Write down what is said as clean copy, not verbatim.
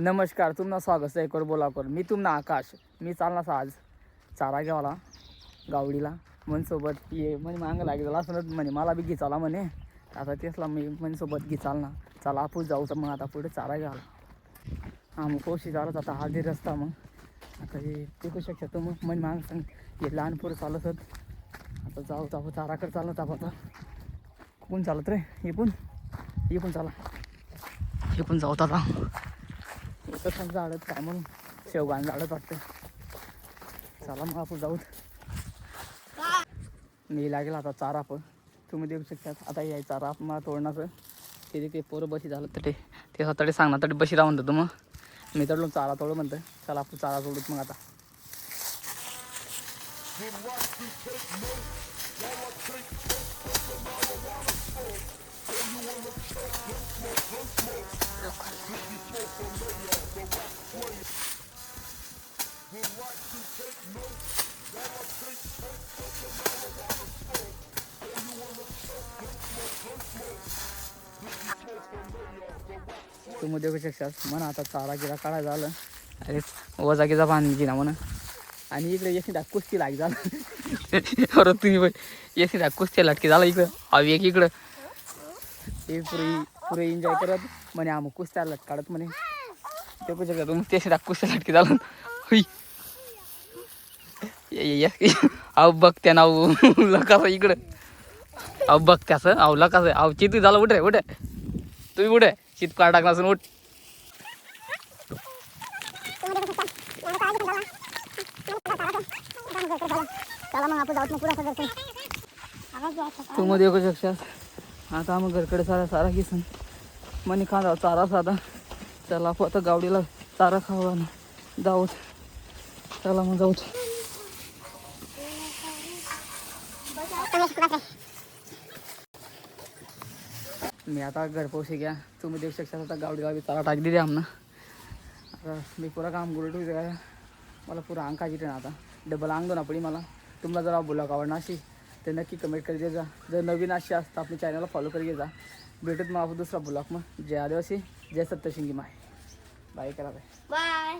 नमस्कार, तुम्हाला स्वागत आहे कर बोला कर. मी तुम्हाला आकाश. मी चालणार आज चारा घ्यावाला गावडीला मन सोबत ये म्हणे मागं लागेल असं म्हणे मला बी घे चाला म्हणे. आता तेचला मी मन सोबत घे चालना चला आपण जाऊ. तर मग आता पुढे चारा घ्यावा. हां मग कोशी चालत आता हा दे रस्ता. मग आता हे टिकू शकतो. मग मन मागं सांग हे लहान पोरं चालत आता जाऊ आपण चाराकडे चालत आपण. आता कोण चालत रे हे पण चला हे पण जाऊत आता. एकच झाडत काय म्हणून शेवगान झाडत वाटतं. चला मग आपण जाऊत. मी लागेल आता चारा पण तुम्ही देऊ शकतात. आता याय चारा आपण मला तोडण्याचं ते पोरं बशी झालं तर ते स्वतःकडे सांगणार तरी बशी राहून देतो. मग मी तर चारा तोड म्हणतं. चला आपण चारा तोडूत मग आता. तुम्ही देऊ शकतात म्हणा. आता चारा गिरा काढायला झालं. अरे वजा गिजा बांधली ना म्हणा. आणि इकडे येशी डाक कुस्ती लाग झालं. बरं तुम्ही पण येशी डाक कुस्ती लाटकी झाला इकडं. हवी एक इकडं हे पुरे एन्जॉय करत म्हणे आम्ही कुस्त्या लट काढत म्हणे. ते कशा का तुम्ही तेशी डाक कुस्त्या लाटकी झालं. हुई अहो बघत्या ना लकास इकडं. अहो बघत्यास अहो लकास अहो चिती झालं. उठ तुम्ही उठे चित काढ टाकला असून उठ. तुम्ही देखू शकतात आता आम्ही घरकडे सारा किसन मनी खांदा चारा साधा. चला आपण आता गावडीला चारा खावा ना जाऊच. चला मग जाऊच. मी आता घर पोहोचे घ्या. तुम्ही देऊ शकता आता गावडी चारा टाक दिली आमना. आता मी पुरा काम गुरु ठेवते काय मला पुरा अंग काजी ना. आता डबल अंग दो ना पडी मला. तुम्हाला जर ब्लॉग आवडणार अशी तर नक्की कमेंट करी दे जा. जर नवीन अशी असता आपल्या चॅनलला फॉलो करी जा. भेटत मग आपण दुसरा ब्लॉग. मग जय आदिवासी जय सप्तशिंगी माय. बाय करा बाय.